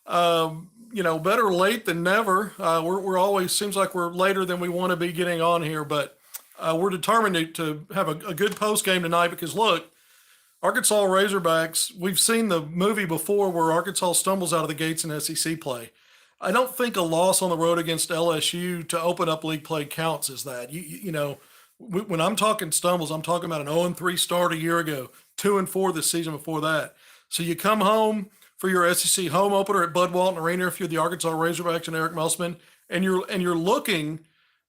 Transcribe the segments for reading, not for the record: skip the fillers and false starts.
Better late than never. We're always seems like we're later than we want to be getting on here, but we're determined to have a good post game tonight because look, Arkansas Razorbacks. We've seen the movie before where Arkansas stumbles out of the gates in SEC play. I don't think a loss on the road against LSU to open up league play counts as that. When I'm talking stumbles, I'm talking about an 0-3 start a year ago, 2-4 this season before that. So you come home for your SEC home opener at Bud Walton Arena if you're the Arkansas Razorbacks and Eric Musman, and you're looking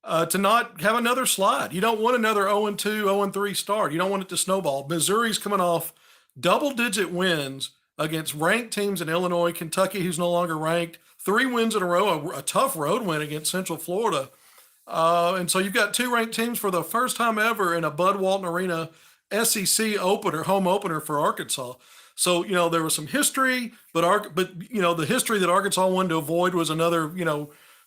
to not have another slide. You don't want another 0-2, 0-3 start. You don't want it to snowball. Missouri's coming off double-digit wins against ranked teams in Illinois, Kentucky, who's no longer ranked, 3 wins in a row, a tough road win against Central Florida. And so you've got 2 ranked teams for the first time ever in a Bud Walton Arena SEC opener, home opener for Arkansas. So, there was some history, but the history that Arkansas wanted to avoid was another,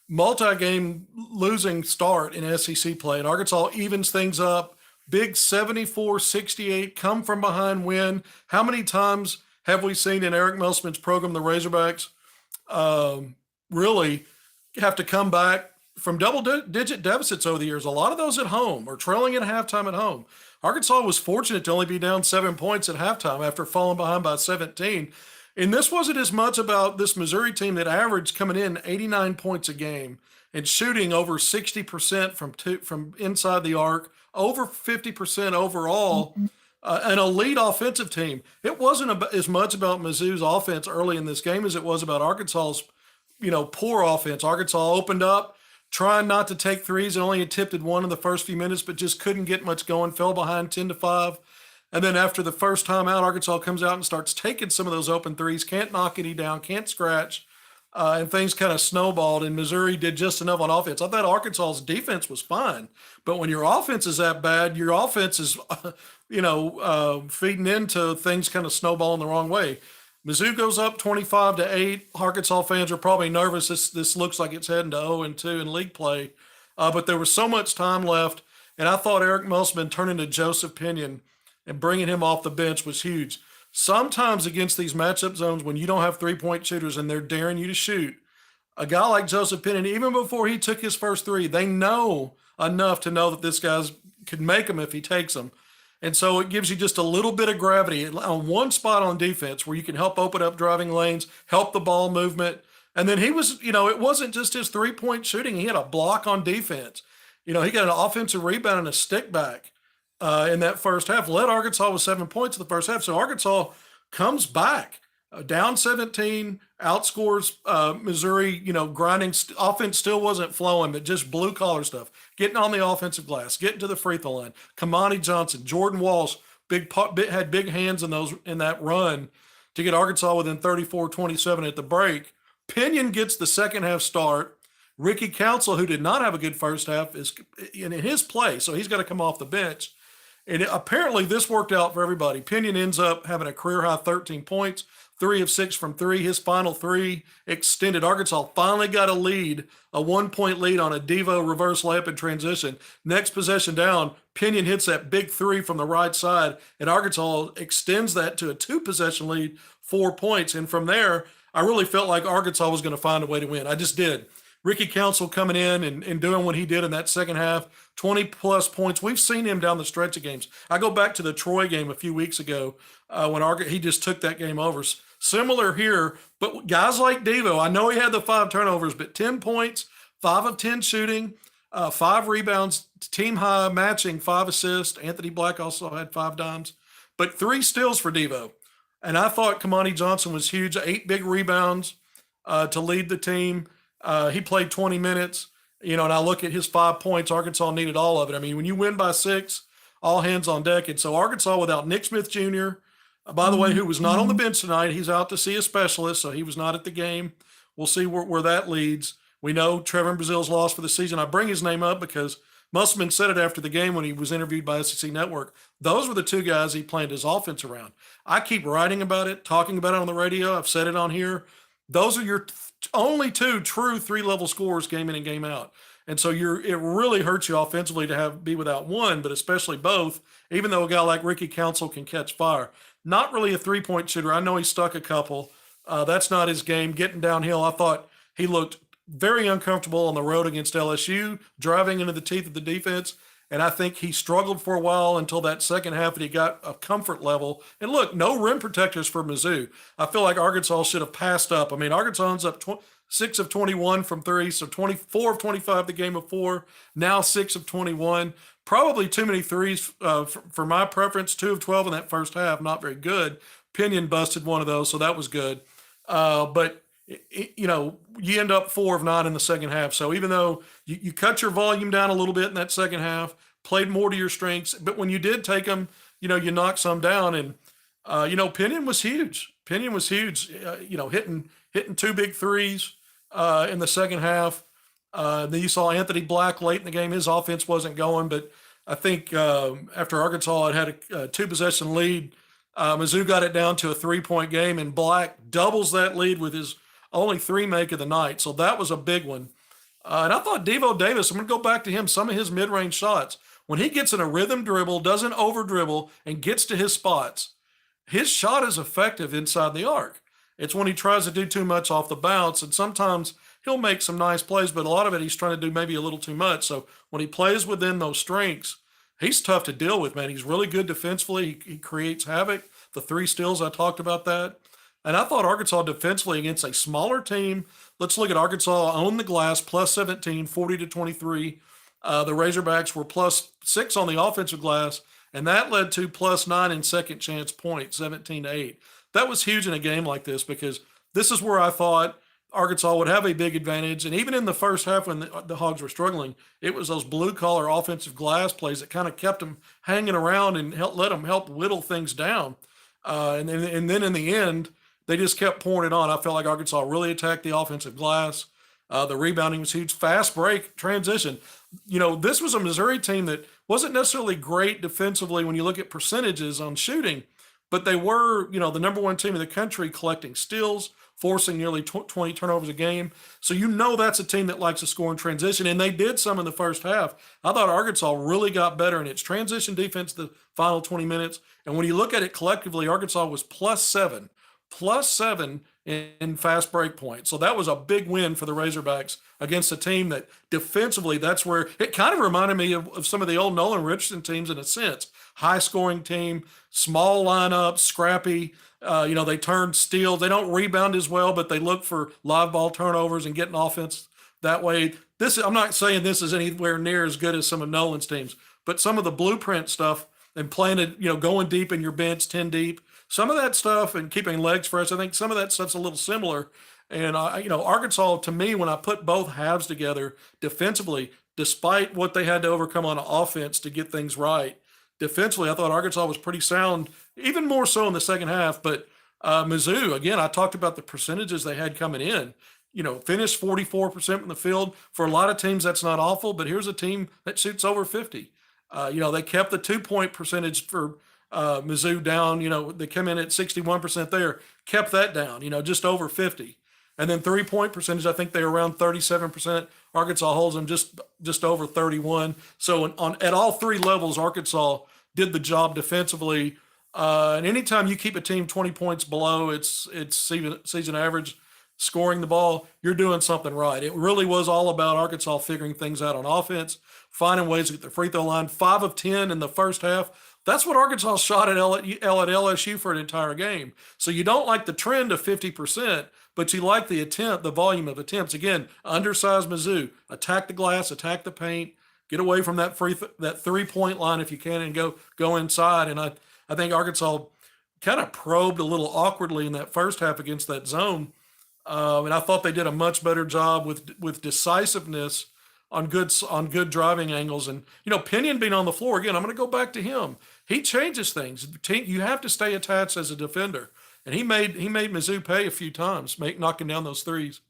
multi-game losing start in SEC play. And Arkansas evens things up. Big 74-68, come from behind win. How many times have we seen in Eric Musman's program, the Razorbacks, really have to come back from double-digit deficits over the years? A lot of those at home or trailing at halftime at home. Arkansas was fortunate to only be down 7 points at halftime after falling behind by 17. And this wasn't as much about this Missouri team that averaged coming in 89 points a game and shooting over 60% from inside the arc, over 50% overall, an elite offensive team. It wasn't as much about Mizzou's offense early in this game as it was about Arkansas's, poor offense. Arkansas opened up, trying not to take threes and only attempted one in the first few minutes, but just couldn't get much going, fell behind 10-5. And then after the first time out, Arkansas comes out and starts taking some of those open threes, can't knock any down, can't scratch, and things kind of snowballed, and Missouri did just enough on offense. I thought Arkansas's defense was fine, but when your offense is that bad, your offense is, feeding into things kind of snowballing the wrong way. Mizzou goes up 25-8. Arkansas fans are probably nervous. This looks like it's heading to 0-2 in league play, but there was so much time left, and I thought Eric Musman turning to Joseph Pinion and bringing him off the bench was huge. Sometimes against these matchup zones, when you don't have three-point shooters and they're daring you to shoot, a guy like Joseph Pinion, even before he took his first three, they know enough to know that this guy's could make them if he takes them. And so it gives you just a little bit of gravity on one spot on defense where you can help open up driving lanes, help the ball movement. And then he was, it wasn't just his three-point shooting. He had a block on defense. He got an offensive rebound and a stick back in that first half. Led Arkansas with 7 points in the first half. So Arkansas comes back down 17, outscores Missouri, grinding. Offense still wasn't flowing, but just blue-collar stuff. Getting on the offensive glass, getting to the free throw line. Kamani Johnson, Jordan Walsh, had big hands in that run to get Arkansas within 34-27 at the break. Pinion gets the second half start. Ricky Council, who did not have a good first half, is in his place, so he's got to come off the bench. And apparently this worked out for everybody. Pinion ends up having a career-high 13 points, 3 of 6 from 3. His final 3 extended. Arkansas finally got a lead, a 1-point lead on a Devo reverse layup in transition. Next possession down, Pinion hits that big 3 from the right side, and Arkansas extends that to a 2-possession lead, 4 points. And from there, I really felt like Arkansas was going to find a way to win. I just did. Ricky Council coming in and doing what he did in that second half, 20-plus points. We've seen him down the stretch of games. I go back to the Troy game a few weeks ago when he just took that game over. Similar here, but guys like Devo, I know he had the 5 turnovers, but 10 points, 5 of 10 shooting, 5 rebounds, team high, matching 5 assists. Anthony Black also had 5 dimes, but 3 steals for Devo. And I thought Kamani Johnson was huge, 8 big rebounds to lead the team. He played 20 minutes, and I look at his 5 points. Arkansas needed all of it. I mean, when you win by 6, all hands on deck. And so Arkansas without Nick Smith Jr., by the way, who was not on the bench tonight, he's out to see a specialist, so he was not at the game. We'll see where that leads. We know Trevor Brazil's lost for the season. I bring his name up because Musman said it after the game when he was interviewed by SEC Network. Those were the 2 guys he planned his offense around. I keep writing about it, talking about it on the radio. I've said it on here. Those are your only 2 true 3-level scorers game in and game out. And so it really hurts you offensively to be without one, but especially both, even though a guy like Ricky Council can catch fire. Not really a 3-point shooter. I know he stuck a couple, That's not his game. Getting downhill, I thought he looked very uncomfortable on the road against LSU, driving into the teeth of the defense. And I think he struggled for a while until that second half that he got a comfort level. And look, no rim protectors for Mizzou. I feel like Arkansas should have passed up. I mean, Arkansas ends up 6 of 21 from three, so 24 of 25 the game before, now 6 of 21. Probably too many threes for my preference. 2 of 12 in that first half, not very good. Pinion busted one of those, so that was good. But you end up 4 of 9 in the second half. So even though you cut your volume down a little bit in that second half, played more to your strengths, but when you did take them, you knocked some down. And Pinion was huge. Pinion was huge. Hitting 2 big threes in the second half. Then you saw Anthony Black late in the game. His offense wasn't going, but I think after Arkansas had a 2-possession lead, Mizzou got it down to a 3-point game, and Black doubles that lead with his only 3 make of the night. So that was a big one. And I thought Devo Davis, I'm going to go back to him, some of his mid-range shots. When he gets in a rhythm dribble, doesn't over-dribble, and gets to his spots, his shot is effective inside the arc. It's when he tries to do too much off the bounce, and sometimes he'll make some nice plays, but a lot of it he's trying to do maybe a little too much. So when he plays within those strengths, he's tough to deal with, man. He's really good defensively. He creates havoc. The 3 steals, I talked about that. And I thought Arkansas defensively against a smaller team. Let's look at Arkansas on the glass, plus 17, 40-23. The Razorbacks were plus 6 on the offensive glass, and that led to plus 9 in second chance points, 17-8. That was huge in a game like this because this is where I thought Arkansas would have a big advantage. And even in the first half when the Hogs were struggling, it was those blue-collar offensive glass plays that kind of kept them hanging around and let them help whittle things down. And then in the end, they just kept pouring it on. I felt like Arkansas really attacked the offensive glass. The rebounding was huge. Fast break, transition. This was a Missouri team that wasn't necessarily great defensively when you look at percentages on shooting, but they were, the number 1 team in the country collecting steals, forcing nearly 20 turnovers a game. So that's a team that likes to score in transition, and they did some in the first half. I thought Arkansas really got better in its transition defense the final 20 minutes. And when you look at it collectively, Arkansas was plus 7 in fast break points. So that was a big win for the Razorbacks against a team that defensively, that's where it kind of reminded me of some of the old Nolan Richardson teams in a sense. High scoring team, small lineup, scrappy. They turn steals. They don't rebound as well, but they look for live ball turnovers and getting offense that way. I'm not saying this is anywhere near as good as some of Nolan's teams, but some of the blueprint stuff and playing it, going deep in your bench, 10 deep, some of that stuff and keeping legs fresh, I think some of that stuff's a little similar. And, Arkansas, to me, when I put both halves together defensively, despite what they had to overcome on offense to get things right, defensively, I thought Arkansas was pretty sound, even more so in the second half. But Mizzou, again, I talked about the percentages they had coming in. Finished 44% from the field. For a lot of teams, that's not awful, but here's a team that shoots over 50. They kept the 2-point percentage for Mizzou down. They come in at 61% there, kept that down, just over 50. And then 3-point percentage, I think they're around 37%. Arkansas holds them just over 31. So at all 3 levels, Arkansas did the job defensively. And anytime you keep a team 20 points below its season average scoring the ball, you're doing something right. It really was all about Arkansas figuring things out on offense, finding ways to get the free throw line. 5 of 10 in the first half. That's what Arkansas shot at LSU for an entire game. So you don't like the trend of 50%, but you like the volume of attempts. Again, undersized Mizzou, attack the glass, attack the paint, get away from that 3-point line if you can, and go inside. And I think Arkansas kind of probed a little awkwardly in that first half against that zone. And I thought they did a much better job with decisiveness on good driving angles. And, Pinion being on the floor, again, I'm going to go back to him. He changes things. You have to stay attached as a defender. And he made Mizzou pay a few times, knocking down those threes.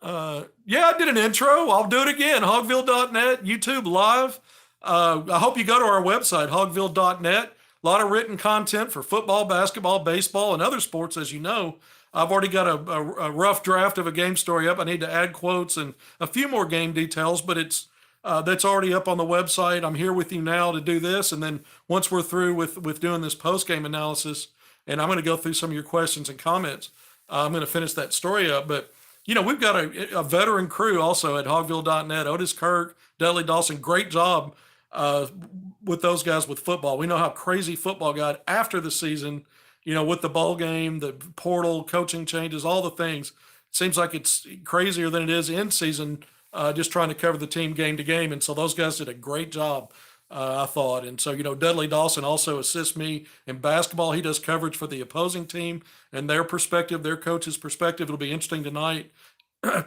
I did an intro. I'll do it again. Hogville.net, YouTube live. I hope you go to our website, hogville.net. A lot of written content for football, basketball, baseball, and other sports, as you know. I've already got a rough draft of a game story up. I need to add quotes and a few more game details, but that's already up on the website. I'm here with you now to do this, and then once we're through with doing this post-game analysis, and I'm going to go through some of your questions and comments. I'm going to finish that story up, but we've got a veteran crew also at Hogville.net. Otis Kirk, Dudley Dawson, great job with those guys with football. We know how crazy football got after the season, with the bowl game, the portal, coaching changes, all the things. It seems like it's crazier than it is in season, just trying to cover the team game to game. And so those guys did a great job, I thought. And so, Dudley Dawson also assists me in basketball. He does coverage for the opposing team and their perspective, their coach's perspective. It'll be interesting tonight to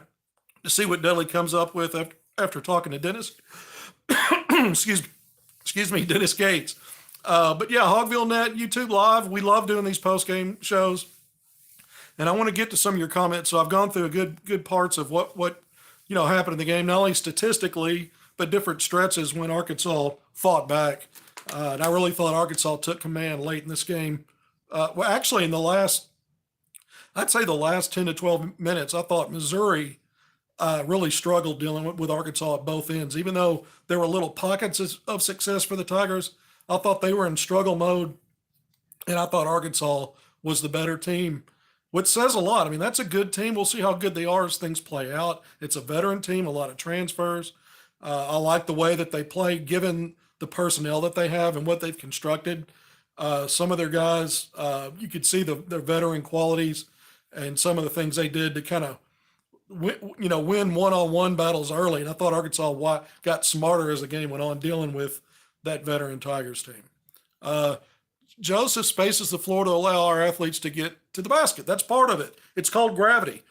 see what Dudley comes up with after talking to Dennis. excuse me, Dennis Gates. But yeah, Hogvillenet, YouTube Live. We love doing these post-game shows. And I want to get to some of your comments. So I've gone through a good parts of what happened in the game, not only statistically, but different stretches when Arkansas fought back. And I really thought Arkansas took command late in this game. Well, actually, in I'd say the last 10 to 12 minutes, I thought Missouri really struggled dealing with Arkansas at both ends. Even though there were little pockets of success for the Tigers, I thought they were in struggle mode, and I thought Arkansas was the better team, which says a lot. I mean, that's a good team. We'll see how good they are as things play out. It's a veteran team, a lot of transfers. I like the way that they play, given the personnel that they have and what they've constructed. Some of their guys, you could see their veteran qualities and some of the things they did to kind of win one-on-one battles early. And I thought Arkansas got smarter as the game went on, dealing with that veteran Tigers team. Joseph spaces the floor to allow our athletes to get to the basket. That's part of it. It's called gravity.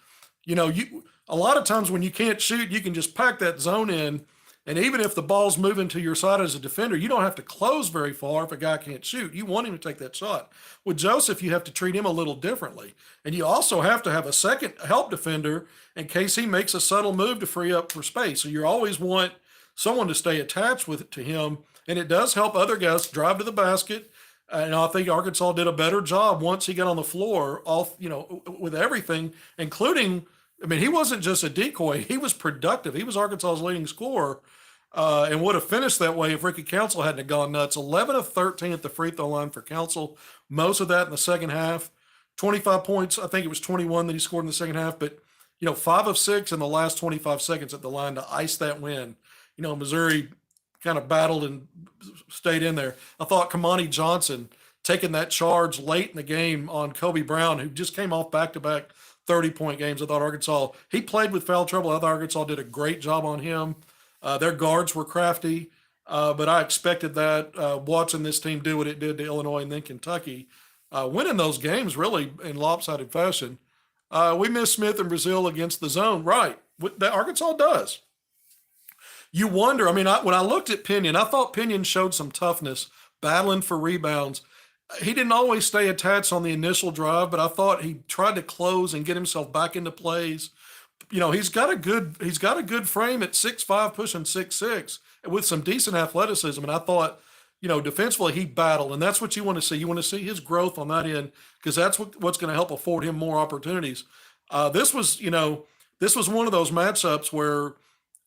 A lot of times when you can't shoot, you can just pack that zone in. And even if the ball's moving to your side as a defender, you don't have to close very far if a guy can't shoot. You want him to take that shot. With Joseph, you have to treat him a little differently. And you also have to have a second help defender in case he makes a subtle move to free up for space. So you always want someone to stay attached to him. And it does help other guys drive to the basket. And I think Arkansas did a better job once he got on the floor, with everything, including, he wasn't just a decoy. He was productive. He was Arkansas's leading scorer, and would have finished that way if Ricky Council hadn't gone nuts. 11 of 13 at the free throw line for Council, most of that in the second half. 25 points. I think it was 21 that he scored in the second half, but 5 of 6 in the last 25 seconds at the line to ice that win. Missouri kind of battled and stayed in there. I thought Kamani Johnson taking that charge late in the game on Kobe Brown, who just came off back-to-back 30-point games. I thought Arkansas, he played with foul trouble. I thought Arkansas did a great job on him. Their guards were crafty, but I expected that, watching this team do what it did to Illinois and then Kentucky, winning those games really in lopsided fashion. We miss Smith and Brazil against the zone. Right. That Arkansas does. You wonder, when I looked at Pinion, I thought Pinion showed some toughness, battling for rebounds. He didn't always stay attached on the initial drive, but I thought he tried to close and get himself back into plays. He's got a good frame at 6'5", pushing 6'6", with some decent athleticism. And I thought, defensively he battled, and that's what you want to see. You want to see his growth on that end, because that's what's going to help afford him more opportunities. This was one of those matchups where,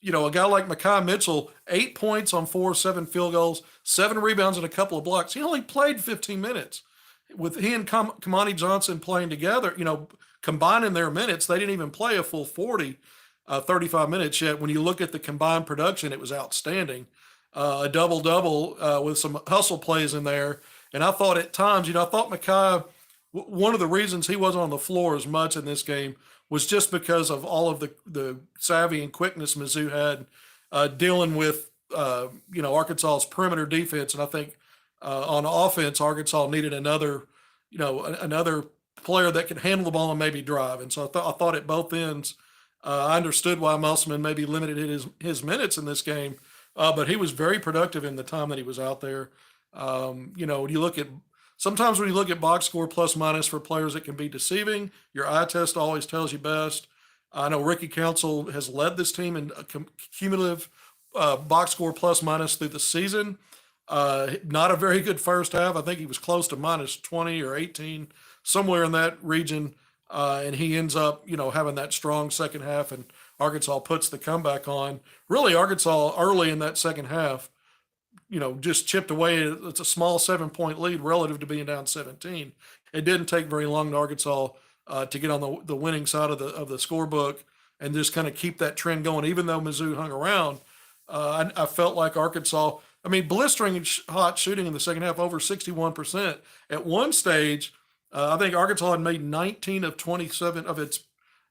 a guy like Mekhi Mitchell, 8 points on 4 of 7 field goals, 7 rebounds and a couple of blocks. He only played 15 minutes. With he and Kamani Johnson playing together, combining their minutes, they didn't even play a full 35 minutes yet. When you look at the combined production, it was outstanding. A double-double with some hustle plays in there. And I thought at times, I thought Mekhi, one of the reasons he wasn't on the floor as much in this game was just because of all of the savvy and quickness Mizzou had dealing with, Arkansas's perimeter defense. And I think on offense, Arkansas needed another player that could handle the ball and maybe drive. And so I thought at both ends, I understood why Musselman maybe limited his minutes in this game, but he was very productive in the time that he was out there. When you look at sometimes when you look at box score plus minus for players, it can be deceiving. Your eye test always tells you best. I know Ricky Council has led this team in a cumulative box score plus minus through the season. Not a very good first half. I think he was close to minus 20 or 18, somewhere in that region. And he ends up, having that strong second half, and Arkansas puts the comeback on. Really, Arkansas early in that second half, just chipped away. It's a small 7-point lead relative to being down 17. it didn't take very long to Arkansas to get on the winning side of the scorebook and just kind of keep that trend going. Even though Mizzou hung around, I felt like Arkansas. I mean, blistering hot shooting in the second half, over 61%. At one stage, I think Arkansas had made 19 of 27 of its,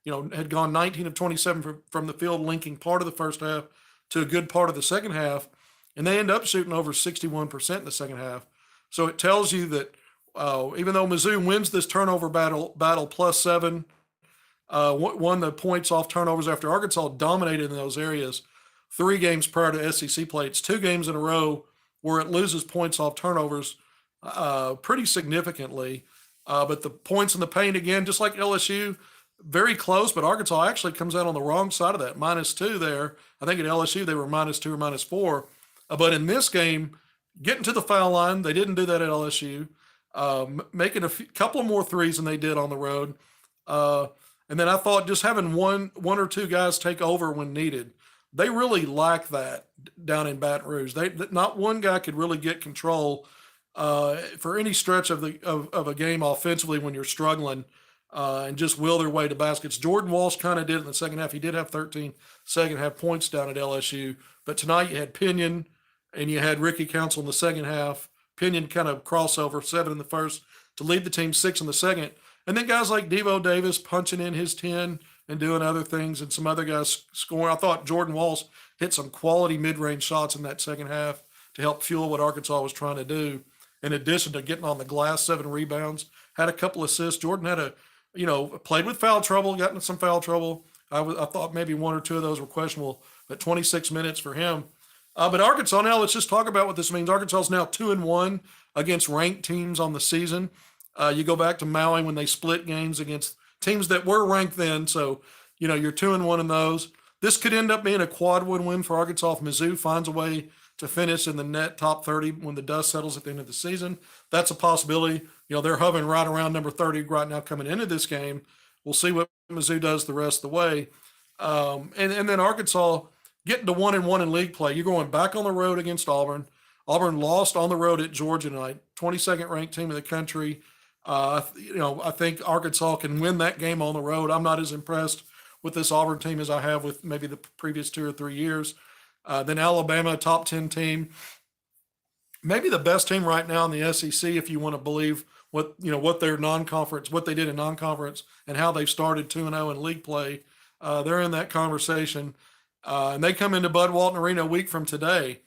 had gone 19 of 27 from the field, linking part of the first half to a good part of the second half. And they end up shooting over 61% in the second half. So it tells you that even though Mizzou wins this turnover battle +7, won the points off turnovers after Arkansas dominated in those areas 3 games prior to SEC play. It's 2 games in a row where it loses points off turnovers pretty significantly. But the points in the paint, again, just like LSU, very close, but Arkansas actually comes out on the wrong side of that, -2 there. I think at LSU they were -2 or -4. But in this game, getting to the foul line, they didn't do that at LSU. Making couple more threes than they did on the road. And then I thought just having one or two guys take over when needed. They really lack that down in Baton Rouge. Not one guy could really get control for any stretch of a game offensively when you're struggling and just will their way to baskets. Jordan Walsh kind of did it in the second half. He did have 13 second half points down at LSU. But tonight you had Pinion and you had Ricky Council in the second half. Pinion kind of crossover, 7 in the first to lead the team, 6 in the second. And then guys like Devo Davis punching in his 10 and doing other things, and some other guys scoring. I thought Jordan Walsh hit some quality mid-range shots in that second half to help fuel what Arkansas was trying to do. In addition to getting on the glass, 7 rebounds, had a couple assists. Jordan had played with foul trouble, got into some foul trouble. I thought maybe 1 or 2 of those were questionable, but 26 minutes for him. But Arkansas, now let's just talk about what this means. Arkansas is now 2-1 against ranked teams on the season. You go back to Maui when they split games against teams that were ranked then. So, you're 2-1 in those. This could end up being a quad win for Arkansas if Mizzou finds a way to finish in the net top 30 when the dust settles at the end of the season. That's a possibility. They're hovering right around number 30 right now coming into this game. We'll see what Mizzou does the rest of the way. And then Arkansas getting to 1-1 in league play. You're going back on the road against Auburn. Auburn lost on the road at Georgia tonight, 22nd ranked team in the country. I think Arkansas can win that game on the road. I'm not as impressed with this Auburn team as I have with maybe the previous 2 or 3 years. Then Alabama, top 10 team, maybe the best team right now in the SEC if you want to believe what their non-conference, what they did in non-conference, and how they've started 2-0 in league play. They're in that conversation, and they come into Bud Walton Arena a week from today.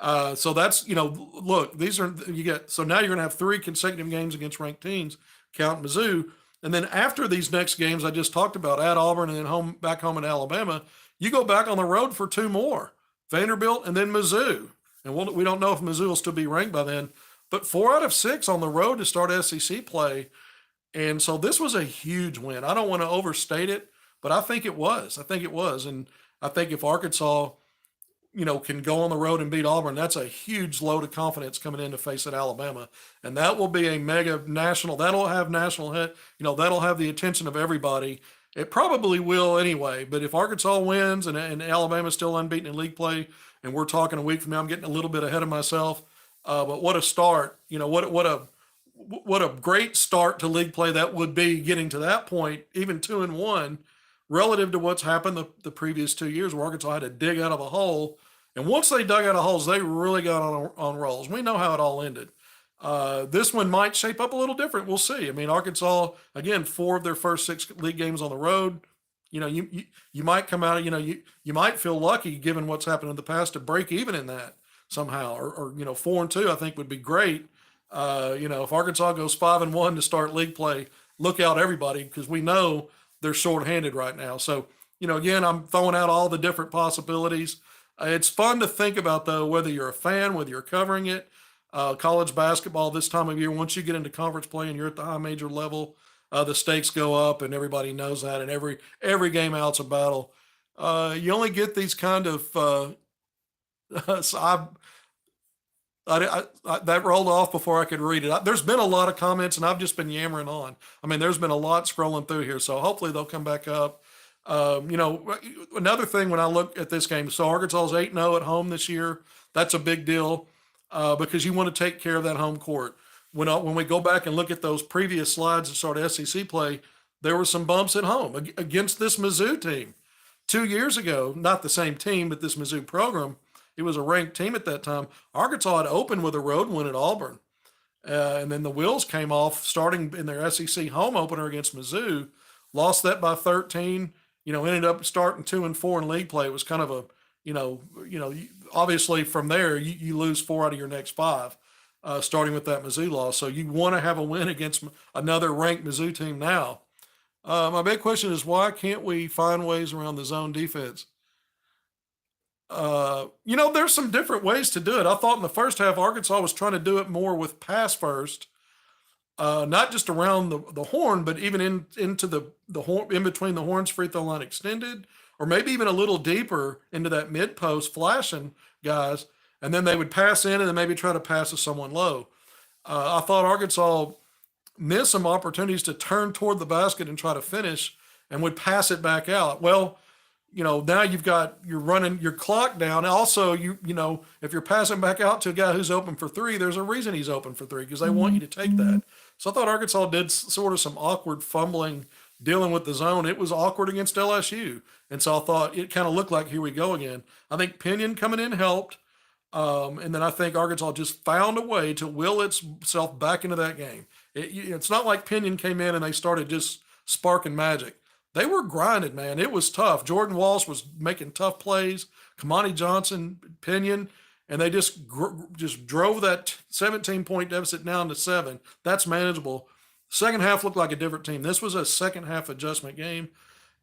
So that's, look, so now you're going to have 3 consecutive games against ranked teams, count Mizzou. And then after these next games I just talked about at Auburn and then back home in Alabama, you go back on the road for 2 more, Vanderbilt and then Mizzou. And we don't know if Mizzou will still be ranked by then, but 4 out of 6 on the road to start SEC play. And so this was a huge win. I don't want to overstate it, but I think it was. And I think if Arkansas, can go on the road and beat Auburn, that's a huge load of confidence coming in to face at Alabama. And that will be a mega national, that'll have that'll have the attention of everybody. It probably will anyway, but if Arkansas wins and Alabama's still unbeaten in league play, and we're talking a week from now, I'm getting a little bit ahead of myself, but what a start, what a great start to league play that would be, getting to that point, even 2-1, relative to what's happened the previous 2 years where Arkansas had to dig out of a hole. And once they dug out of holes, they really got on rolls. We know how it all ended. This one might shape up a little different. We'll see. I mean, Arkansas, again, 4 of their first 6 league games on the road. You might come out, you might feel lucky given what's happened in the past to break even in that somehow, or 4-2, I think would be great. If Arkansas goes 5-1 to start league play, look out everybody, because we know they're shorthanded right now. So, again, I'm throwing out all the different possibilities. It's fun to think about, though, whether you're a fan, whether you're covering it, college basketball this time of year, once you get into conference play and you're at the high major level, the stakes go up, and everybody knows that, and every game out's a battle. You only get these kind of so that rolled off before I could read it. There's been a lot of comments, and I've just been yammering on. I mean, there's been a lot scrolling through here, so hopefully they'll come back up. Another thing when I look at this game, so Arkansas is 8-0 at home this year. That's a big deal because you want to take care of that home court. when we go back and look at those previous slides that started SEC play, there were some bumps at home against this Mizzou team 2 years ago. Not the same team, but this Mizzou program. It was a ranked team at that time. Arkansas had opened with a road win at Auburn, and then the wheels came off starting in their SEC home opener against Mizzou. Lost that by 13. Ended up starting 2-4 in league play. It was kind of a obviously from there you lose 4 out of your next 5. Starting with that Mizzou loss. So you want to have a win against another ranked Mizzou team now. My big question is, why can't we find ways around the zone defense? There's some different ways to do it. I thought in the first half, Arkansas was trying to do it more with pass first, not just around the horn, but even into the horn, in between the horns, free throw line extended, or maybe even a little deeper into that mid post, flashing guys. And then they would pass in and then maybe try to pass to someone low. I thought Arkansas missed some opportunities to turn toward the basket and try to finish and would pass it back out. Well, now you're running your clock down. Also, if you're passing back out to a guy who's open for 3, there's a reason he's open for 3 because they want you to take that. So I thought Arkansas did sort of some awkward fumbling dealing with the zone. It was awkward against LSU. And so I thought it kind of looked like here we go again. I think Pinion coming in helped. And then I think Arkansas just found a way to will itself back into that game. It's not like Pinion came in and they started just sparking magic. They were grinded, man. It was tough. Jordan Walsh was making tough plays. Kamani Johnson, Pinion, and they just drove that 17-point deficit down to 7. That's manageable. Second half looked like a different team. This was a second half adjustment game.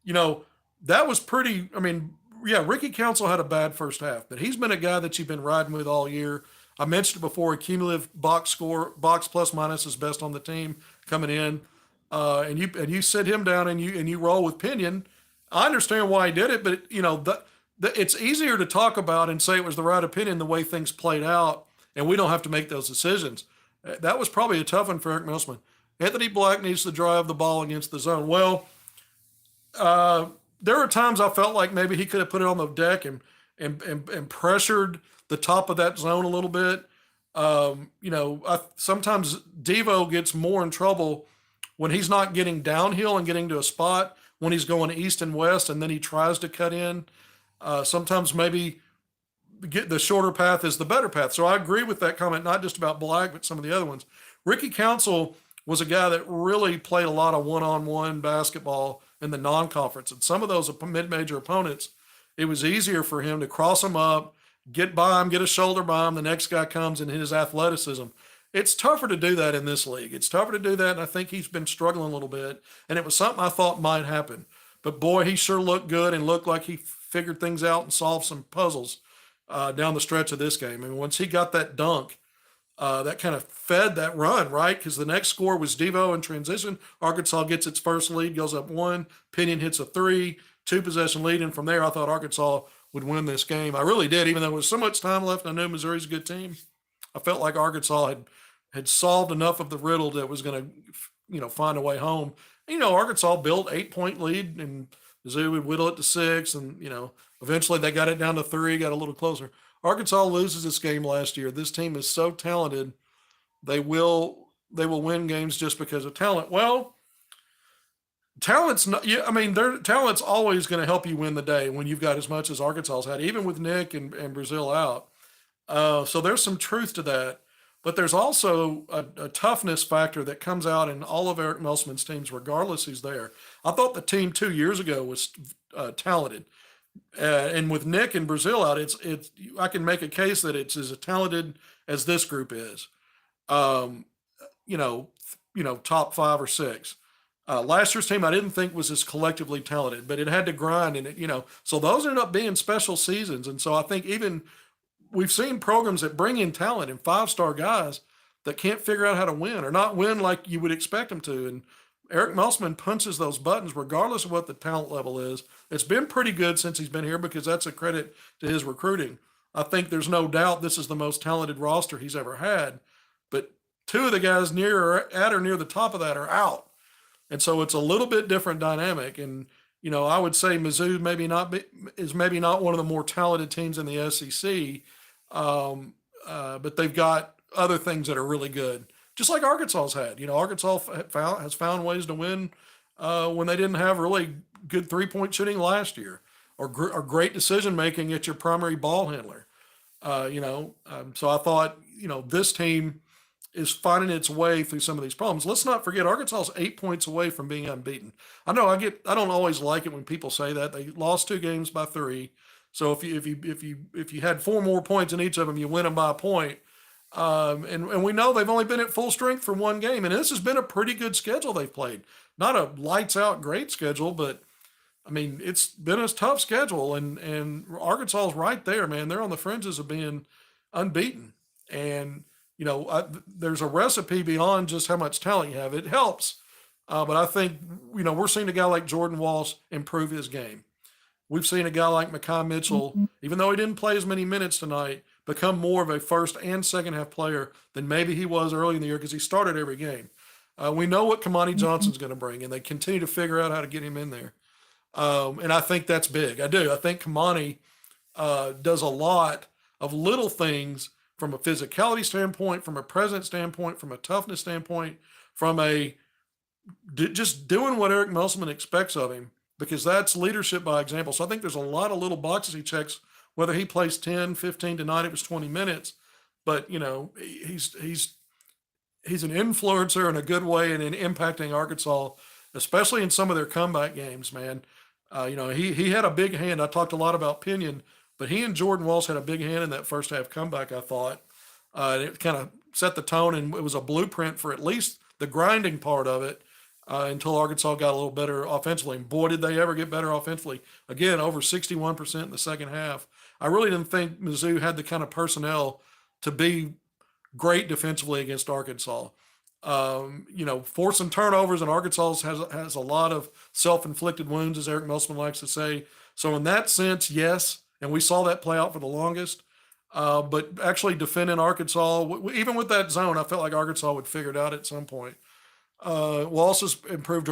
That was pretty. I mean, yeah, Ricky Council had a bad first half, but he's been a guy that you've been riding with all year. I mentioned it before, a cumulative box plus minus is best on the team coming in. And you sit him down and you roll with Pinion. I understand why he did it, but it's easier to talk about and say it was the right opinion the way things played out, and we don't have to make those decisions. That was probably a tough one for Eric Milsman. Anthony Black needs to drive the ball against the zone. Well, there were times I felt like maybe he could have put it on the deck and pressured the top of that zone a little bit. Sometimes Devo gets more in trouble when he's not getting downhill and getting to a spot, when he's going east and west, and then he tries to cut in. Sometimes maybe get the shorter path is the better path. So I agree with that comment, not just about Black, but some of the other ones. Ricky Council was a guy that really played a lot of one-on-one basketball in the non-conference. And some of those mid-major opponents, it was easier for him to cross them up, get by him, get a shoulder by him. The next guy comes in his athleticism. It's tougher to do that in this league. It's tougher to do that, and I think he's been struggling a little bit. And it was something I thought might happen. But, boy, he sure looked good and looked like he figured things out and solved some puzzles down the stretch of this game. And once he got that dunk, that kind of fed that run, right? Because the next score was Devo in transition. Arkansas gets its first lead, goes up 1. Pinion hits a 3, 2-possession lead. And from there, I thought Arkansas would win this game. I really did, even though there was so much time left. I knew Missouri's a good team. I felt like Arkansas had solved enough of the riddle that was going to, find a way home. Arkansas built 8-point lead, and Mizzou would whittle it to 6, and eventually they got it down to 3, got a little closer. Arkansas loses this game last year. This team is so talented, they will win games just because of talent. Well, talent's not. Yeah, I mean, their talent's always going to help you win the day when you've got as much as Arkansas's had, even with Nick and Brazil out. So there's some truth to that. But there's also a toughness factor that comes out in all of Eric Milsman's teams, regardless who's there. I thought the team 2 years ago was talented. And with Nick and Brazil out, I can make a case that it's as talented as this group is. Top 5 or 6. Last year's team I didn't think was as collectively talented, but it had to grind, and so those ended up being special seasons. And so I think even we've seen programs that bring in talent and 5-star guys that can't figure out how to win or not win like you would expect them to. And Eric Milsman punches those buttons regardless of what the talent level is. It's been pretty good since he's been here because that's a credit to his recruiting. I think there's no doubt this is the most talented roster he's ever had, but 2 of the guys near the top of that are out. And so it's a little bit different dynamic. And, I would say Mizzou is maybe not one of the more talented teams in the SEC, but they've got other things that are really good. just like Arkansas's had. Arkansas has found ways to win when they didn't have really good 3-point shooting last year, or great decision making at your primary ball handler. So I thought, this team is finding its way through some of these problems. Let's not forget Arkansas's 8 points away from being unbeaten. I know I don't always like it when people say that. They lost 2 games by 3. So if you had 4 more points in each of them, you win them by a point. And we know they've only been at full strength for 1 game, and this has been a pretty good schedule they've played. Not a lights out great schedule, but I mean, it's been a tough schedule, and Arkansas is right there, man. They're on the fringes of being unbeaten, and there's a recipe beyond just how much talent you have. It helps, but I think we're seeing a guy like Jordan Walsh improve his game. We've seen a guy like Mekhi Mitchell, even though he didn't play as many minutes tonight, become more of a first and second half player than maybe he was early in the year because he started every game. We know what Kamani Johnson's going to bring, and they continue to figure out how to get him in there. And I think that's big. I do. I think Kamani does a lot of little things from a physicality standpoint, from a presence standpoint, from a toughness standpoint, from just doing what Eric Musselman expects of him, because that's leadership by example. So I think there's a lot of little boxes he checks, whether he plays 10, 15 tonight, it was 20 minutes, but he's an influencer in a good way and in impacting Arkansas, especially in some of their comeback games, man. He had a big hand. I talked a lot about Pinion, but he and Jordan Walsh had a big hand in that first half comeback, I thought. It kind of set the tone, and it was a blueprint for at least the grinding part of it until Arkansas got a little better offensively. And boy, did they ever get better offensively. Again, over 61% in the second half. I really didn't think Mizzou had the kind of personnel to be great defensively against Arkansas. Forcing turnovers, and Arkansas has a lot of self-inflicted wounds, as Eric Musselman likes to say. So in that sense, yes, and we saw that play out for the longest. But actually defending Arkansas, even with that zone, I felt like Arkansas would figure it out at some point. Walsh has improved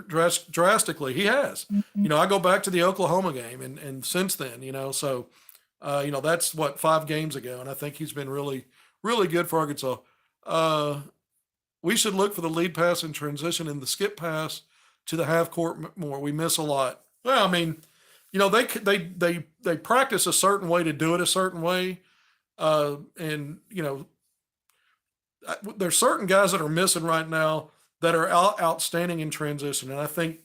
drastically. He has. I go back to the Oklahoma game, and since then, so that's 5 games ago, and I think he's been really, really good for Arkansas. We should look for the lead pass and transition and the skip pass to the half court more. We miss a lot. Well, I mean, they practice a certain way to do it a certain way, and there's certain guys that are missing right now that are outstanding in transition, and I think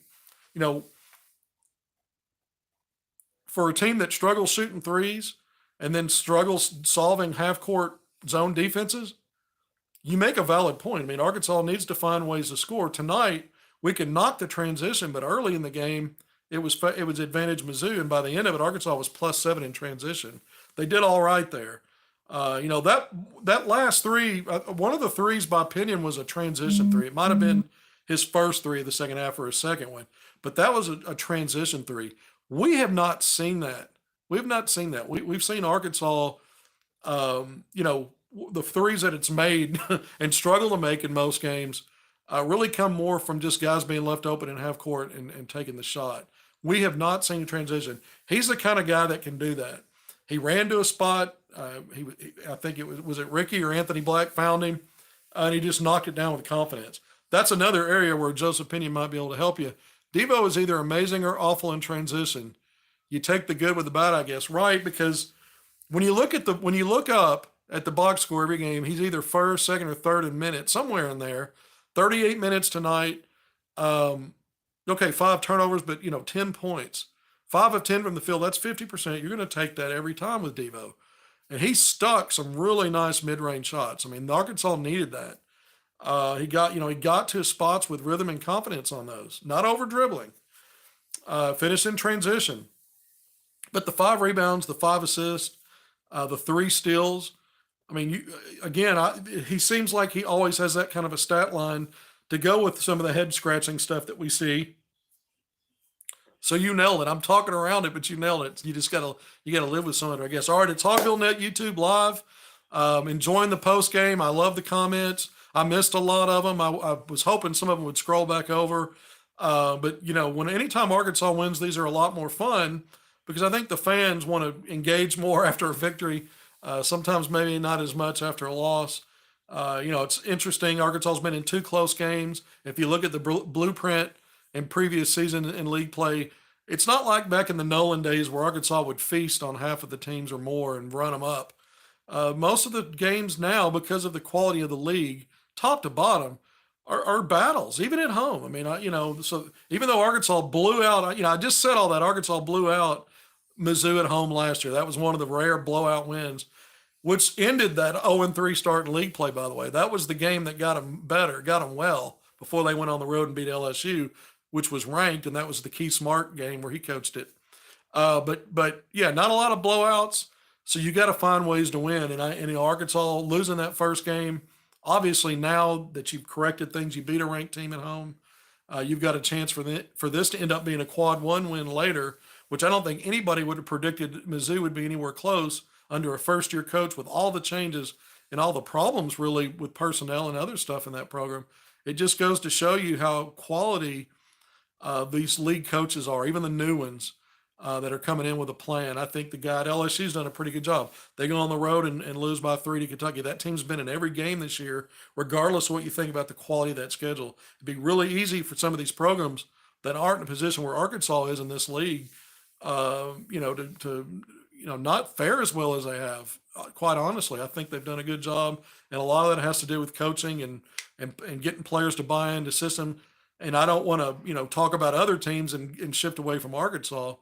for a team that struggles shooting threes and then struggles solving half court zone defenses, you make a valid point. I mean, Arkansas needs to find ways to score. Tonight, we could knock the transition, but early in the game, it was advantage Mizzou, and by the end of it, Arkansas was +7 in transition. They did all right there. That last three, one of the threes by Pinion was a transition three. It might have been his first three of the second half or his second one, but that was a transition three. We have not seen that. We've not seen that. We've seen Arkansas, the threes that it's made and struggle to make in most games really come more from just guys being left open in half court and taking the shot. We have not seen a transition. He's the kind of guy that can do that. He ran to a spot. I think it was it Ricky or Anthony Black found him, and he just knocked it down with confidence. That's another area where Joseph Pinion might be able to help you. Devo is either amazing or awful in transition. You take the good with the bad, I guess, right? Because when you look up at the box score every game, he's either first, second, or third in minutes, somewhere in there. 38 minutes tonight. 5 turnovers, but 10 points. 5 of 10 from the field, that's 50%. You're going to take that every time with Devo. And he stuck some really nice mid-range shots. I mean, Arkansas needed that. He got to his spots with rhythm and confidence on those, not over dribbling. Finished in transition. But the 5 rebounds, the 5 assists, the 3 steals. I mean, he seems like he always has that kind of a stat line to go with some of the head-scratching stuff that we see. So you nailed it. I'm talking around it, but you nailed it. You gotta live with some of it, I guess. All right, it's Hogvillenet YouTube Live. Enjoying the post game. I love the comments. I missed a lot of them. I was hoping some of them would scroll back over. But anytime Arkansas wins, these are a lot more fun because I think the fans want to engage more after a victory. Sometimes maybe not as much after a loss. It's interesting. Arkansas's been in two close games. If you look at the blueprint in previous season in league play, it's not like back in the Nolan days where Arkansas would feast on half of the teams or more and run them up. Most of the games now, because of the quality of the league, top to bottom, are battles, even at home. I mean, so even though Arkansas blew out, I just said all that Arkansas blew out Mizzou at home last year. That was one of the rare blowout wins, which ended that 0-3 start in league play, by the way. That was the game that got them better, got them well before they went on the road and beat LSU, which was ranked, and that was the Key Smart game where he coached it. But yeah, not a lot of blowouts. So you got to find ways to win. And Arkansas losing that first game, obviously now that you've corrected things, you beat a ranked team at home. You've got a chance for this to end up being a quad one win later, which I don't think anybody would have predicted Mizzou would be anywhere close under a first year coach with all the changes and all the problems really with personnel and other stuff in that program. It just goes to show you how quality these league coaches are, even the new ones that are coming in with a plan. I think the guy at LSU's done a pretty good job. They go on the road and lose by 3 to Kentucky. That team's been in every game this year, regardless of what you think about the quality of that schedule. It'd be really easy for some of these programs that aren't in a position where Arkansas is in this league, to not fare as well as they have. Quite honestly, I think they've done a good job, and a lot of that has to do with coaching and getting players to buy into system. And I don't want to, talk about other teams and shift away from Arkansas,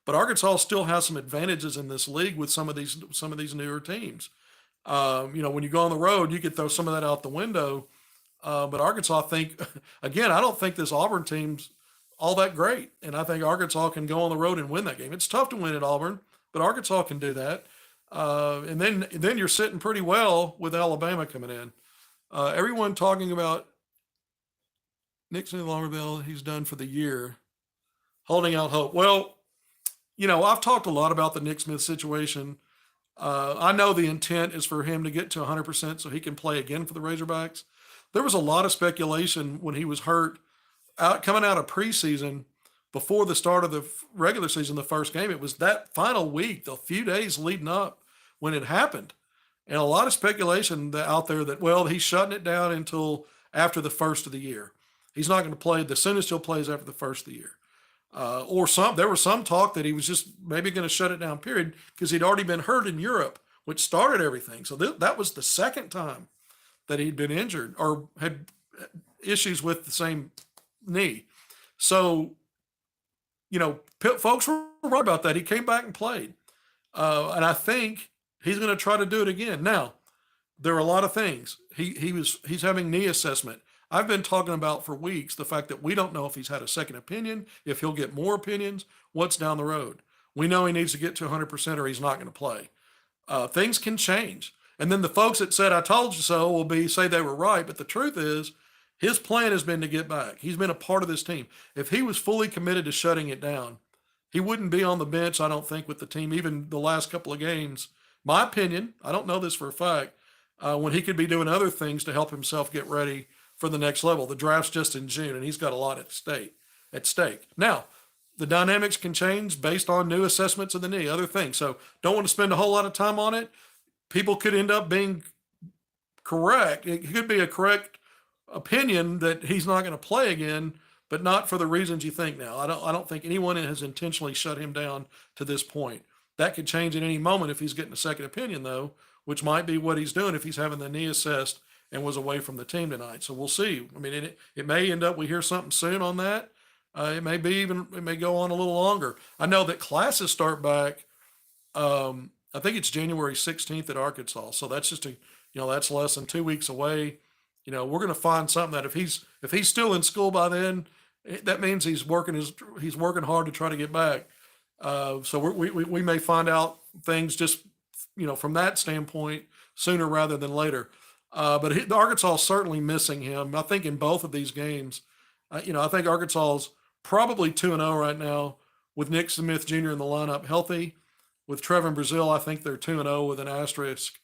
but Arkansas still has some advantages in this league with some of these newer teams. When you go on the road, you could throw some of that out the window. But Arkansas, I think, again, I don't think this Auburn team's all that great, and I think Arkansas can go on the road and win that game. It's tough to win at Auburn, but Arkansas can do that. And then you're sitting pretty well with Alabama coming in. Everyone talking about Nixon Longerville, he's done for the year, holding out hope. Well, I've talked a lot about the Nick Smith situation. I know the intent is for him to get to 100% so he can play again for the Razorbacks. There was a lot of speculation when he was hurt coming out of preseason before the start of the regular season, the first game. It was that final week, the few days leading up when it happened. And a lot of speculation out there that, well, he's shutting it down until after the first of the year. He's not going to play. The soonest he'll play is after the first of the year. There was some talk that he was just maybe going to shut it down, period, because he'd already been hurt in Europe, which started everything. So that was the second time that he'd been injured or had issues with the same knee. So, folks were right about that. He came back and played. And I think he's going to try to do it again. Now, there are a lot of things. He's having knee assessment. I've been talking about for weeks the fact that we don't know if he's had a second opinion, if he'll get more opinions, what's down the road. We know he needs to get to 100% or he's not going to play. Things can change. And then the folks that said, I told you so, will say they were right. But the truth is, his plan has been to get back. He's been a part of this team. If he was fully committed to shutting it down, he wouldn't be on the bench, I don't think, with the team, even the last couple of games. My opinion, I don't know this for a fact, when he could be doing other things to help himself get ready for the next level. The draft's just in June, and he's got a lot at stake. Now, the dynamics can change based on new assessments of the knee, other things. So don't want to spend a whole lot of time on it. People could end up being correct. It could be a correct opinion that he's not going to play again, but not for the reasons you think now. I don't think anyone has intentionally shut him down to this point. That could change at any moment if he's getting a second opinion, though, which might be what he's doing if he's having the knee assessed and was away from the team tonight. So we'll see. I mean, it may end up we hear something soon on that. It may go on a little longer. I know that classes start back. I think it's January 16th at Arkansas. So that's that's less than 2 weeks away. We're going to find something that if he's still in school by then, that means he's working hard to try to get back. So we may find out things just from that standpoint sooner rather than later. But Arkansas is certainly missing him. I think in both of these games, I think Arkansas is probably 2-0 right now with Nick Smith Jr. in the lineup healthy. With Trevor Brazile, I think they're 2-0 with an asterisk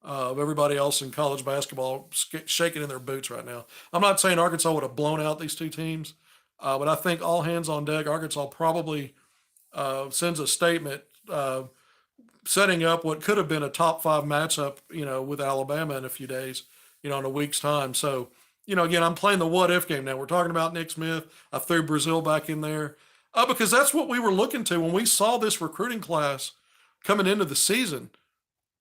of everybody else in college basketball shaking in their boots right now. I'm not saying Arkansas would have blown out these two teams, but I think all hands on deck. Arkansas probably sends a statement setting up what could have been a top 5 matchup, with Alabama in a few days. in a week's time. So, again, I'm playing the what if game now. We're talking about Nick Smith. I threw Brazil back in there because that's what we were looking to when we saw this recruiting class coming into the season.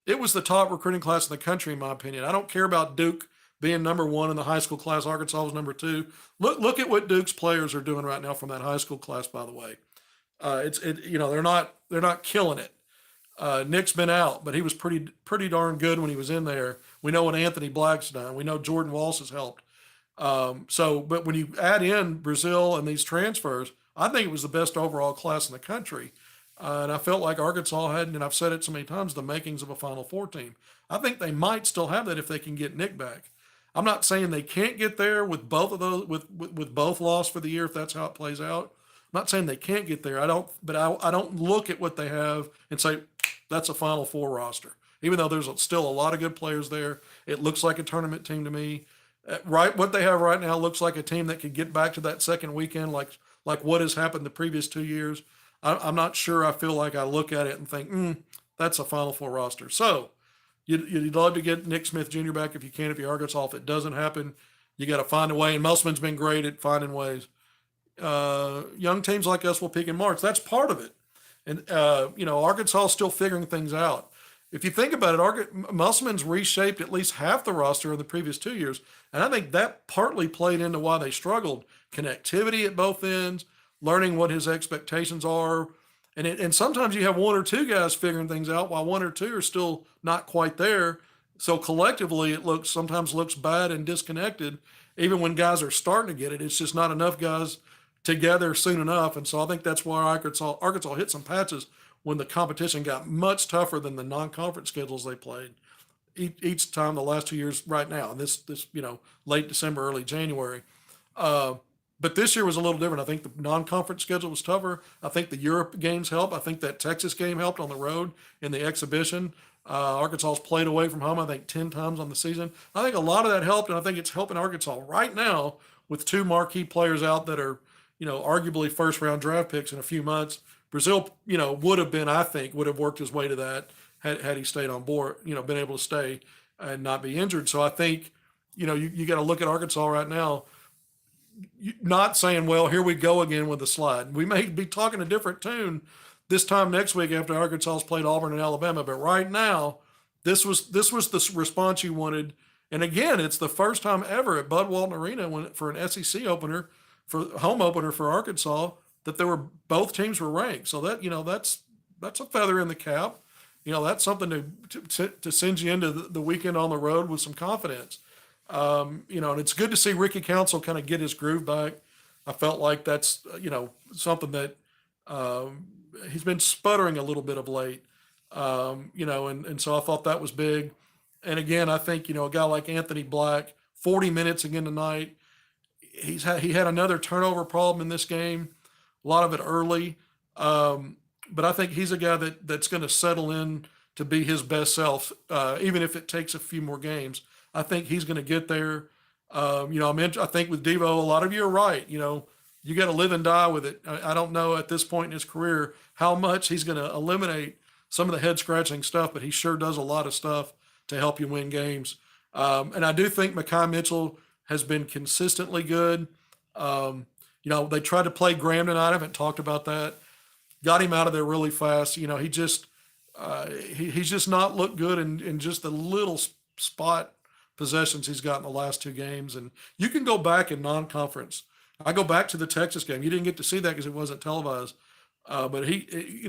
It was the top recruiting class in the country, in my opinion. I don't care about Duke being number one in the high school class. Arkansas was number two. Look at what Duke's players are doing right now from that high school class. By the way, they're not killing it. Nick's been out, but he was pretty darn good when he was in there. We know what Anthony Black's done. We know Jordan Walsh has helped. But when you add in Brazil and these transfers, I think it was the best overall class in the country. And I felt like Arkansas had, and I've said it so many times, the makings of a Final Four team. I think they might still have that if they can get Nick back. I'm not saying they can't get there with both of those, with both lost for the year if that's how it plays out. I'm not saying they can't get there. I don't look at what they have and say that's a Final Four roster. Even though there's still a lot of good players there, it looks like a tournament team to me. Right, what they have right now looks like a team that could get back to that second weekend, like what has happened the previous 2 years. I'm not sure. I feel like I look at it and think, that's a Final Four roster. So you'd love to get Nick Smith Jr. back if you can, if you're Arkansas. If it doesn't happen, you got to find a way. And Musselman's been great at finding ways. Young teams like us will peak in March. That's part of it. And, Arkansas is still figuring things out. If you think about it, Musselman's reshaped at least half the roster in the previous 2 years. And I think that partly played into why they struggled. Connectivity at both ends, learning what his expectations are. And sometimes you have one or two guys figuring things out while one or two are still not quite there. So collectively, it sometimes looks bad and disconnected, even when guys are starting to get it. It's just not enough guys together soon enough. And so I think that's why Arkansas hit some patches when the competition got much tougher than the non-conference schedules they played each time the last 2 years right now. And this late December, early January. But this year was a little different. I think the non-conference schedule was tougher. I think the Europe games helped. I think that Texas game helped on the road in the exhibition. Arkansas's played away from home, I think, 10 times on the season. I think a lot of that helped, and I think it's helping Arkansas right now with two marquee players out that are, arguably first-round draft picks in a few months. Brazil, would have worked his way to that had he stayed on board, been able to stay and not be injured. So I think, you got to look at Arkansas right now, not saying, well, here we go again with the slide. We may be talking a different tune this time next week after Arkansas's played Auburn and Alabama. But right now, this was the response you wanted. And again, it's the first time ever at Bud Walton Arena for an SEC opener, for home opener for Arkansas, that both teams were ranked. So that, that's a feather in the cap. That's something to send you into the weekend on the road with some confidence. And it's good to see Ricky Council kind of get his groove back. I felt like that's, something that he's been sputtering a little bit of late, and so I thought that was big. And again, I think, a guy like Anthony Black, 40 minutes again tonight. He had another turnover problem in this game, a lot of it early. But I think he's a guy that's going to settle in to be his best self, even if it takes a few more games. I think he's going to get there. I think with Devo, a lot of you are right. You got to live and die with it. I don't know at this point in his career how much he's going to eliminate some of the head scratching stuff, but he sure does a lot of stuff to help you win games. And I do think Mekhi Mitchell has been consistently good. They tried to play Graham tonight. I haven't talked about that. Got him out of there really fast. He just he's just not looked good in just the little spot possessions he's got in the last two games. And you can go back in non-conference. I go back to the Texas game. You didn't get to see that because it wasn't televised. But he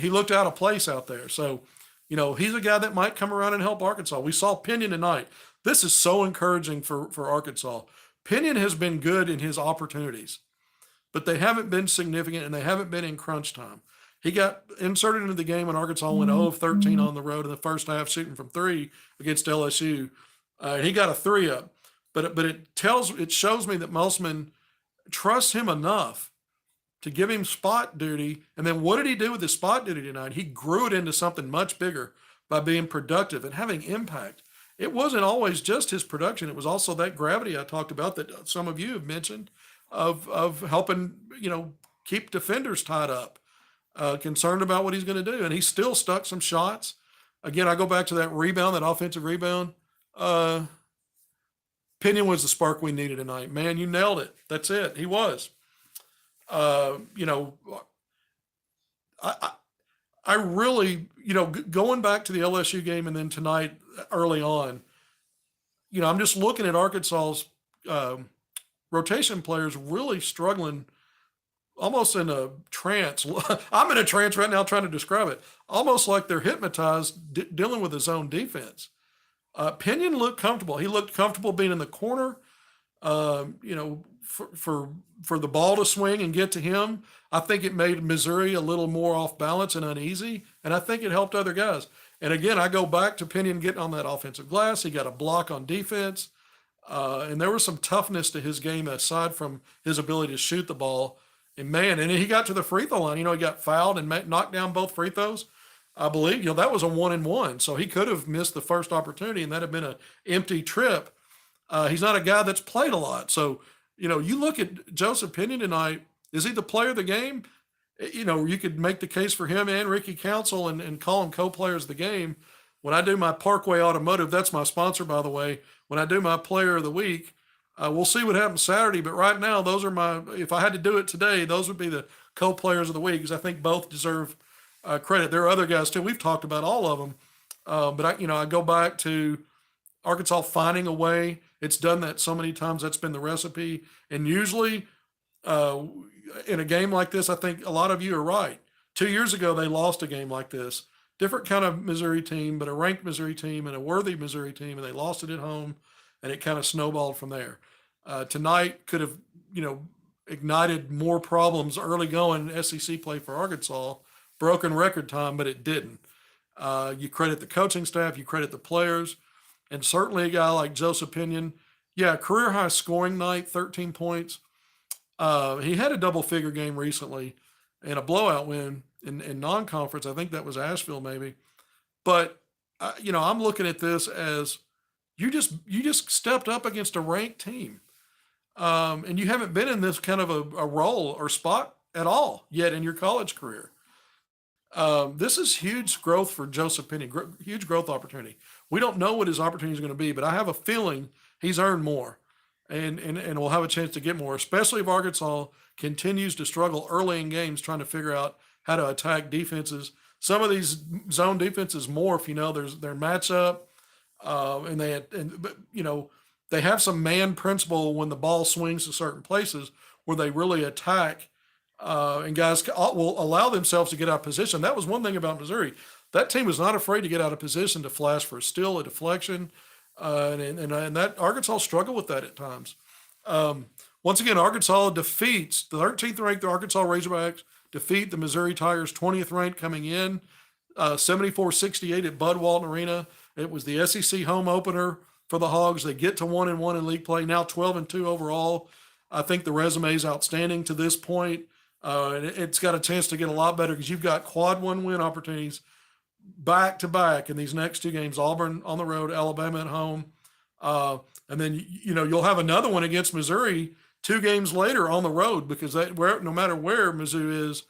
looked out of place out there. So, he's a guy that might come around and help Arkansas. We saw Pinion tonight. This is so encouraging for Arkansas. Pinion has been good in his opportunities, but they haven't been significant and they haven't been in crunch time. He got inserted into the game when Arkansas went 0 of 13 on the road in the first half, shooting from three against LSU. And he got a 3-up. But it shows me that Musselman trusts him enough to give him spot duty. And then what did he do with his spot duty tonight? He grew it into something much bigger by being productive and having impact. It wasn't always just his production. It was also that gravity I talked about that some of you have mentioned of helping, keep defenders tied up, concerned about what he's going to do. And he still stuck some shots. Again, I go back to that rebound, that offensive rebound. Uh, Pinion was the spark we needed tonight. Man, you nailed it. That's it. He was. You know, I, I really, going back to the LSU game and then tonight early on, I'm just looking at Arkansas's um, rotation players really struggling, almost in a trance. I'm in a trance right now trying to describe it. Almost like they're hypnotized, dealing with his own defense. Pinion looked comfortable. He looked comfortable being in the corner. For the ball to swing and get to him. I think it made Missouri a little more off balance and uneasy, and I think it helped other guys. And again, I go back to Pinion getting on that offensive glass. He got a block on defense, and there was some toughness to his game aside from his ability to shoot the ball. And man, and he got to the free throw line. He got fouled and knocked down both free throws. I believe that was a 1-and-1, so he could have missed the first opportunity, and that'd have been an empty trip. He's not a guy that's played a lot, so you look at Joseph Pinion tonight. Is he the player of the game? You could make the case for him and Ricky Council and call them co-players of the game. When I do my Parkway Automotive, that's my sponsor, by the way. When I do my player of the week, we'll see what happens Saturday. But right now, those are if I had to do it today, those would be the co-players of the week because I think both deserve credit. There are other guys too. We've talked about all of them. But I go back to Arkansas finding a way. It's done that so many times. That's been the recipe. And usually in a game like this, I think a lot of you are right. 2 years ago, they lost a game like this. Different kind of Missouri team, but a ranked Missouri team and a worthy Missouri team, and they lost it at home, and it kind of snowballed from there. Tonight could have, ignited more problems early going SEC play for Arkansas, broken record time, but it didn't. You credit the coaching staff, you credit the players, and certainly a guy like Joseph Pinion. Yeah, career high scoring night, 13 points. He had a double figure game recently and a blowout win in non-conference. I think that was Asheville maybe. But, I'm looking at this as you just stepped up against a ranked team. And you haven't been in this kind of a role or spot at all yet in your college career. This is huge growth for Joseph Pinion, huge growth opportunity. We don't know what his opportunity is going to be, but I have a feeling he's earned more and will have a chance to get more, especially if Arkansas continues to struggle early in games trying to figure out how to attack defenses. Some of these zone defenses morph, there's their matchup, they have some man principle when the ball swings to certain places where they really attack, and guys will allow themselves to get out of position. That was one thing about Missouri. That team was not afraid to get out of position to flash for a steal, a deflection, and that Arkansas struggled with that at times. Once again, Arkansas defeats the 13th ranked Arkansas Razorbacks, defeat the Missouri Tigers, 20th ranked coming in, 74-68 at Bud Walton Arena. It was the SEC home opener for the Hogs. They get to 1-1 in league play, now 12-2 overall. I think the resume is outstanding to this point. It's got a chance to get a lot better because you've got quad one win opportunities back to back in these next two games: Auburn on the road, Alabama at home, and then you'll have another one against Missouri 2 games later on the road because no matter where Mizzou is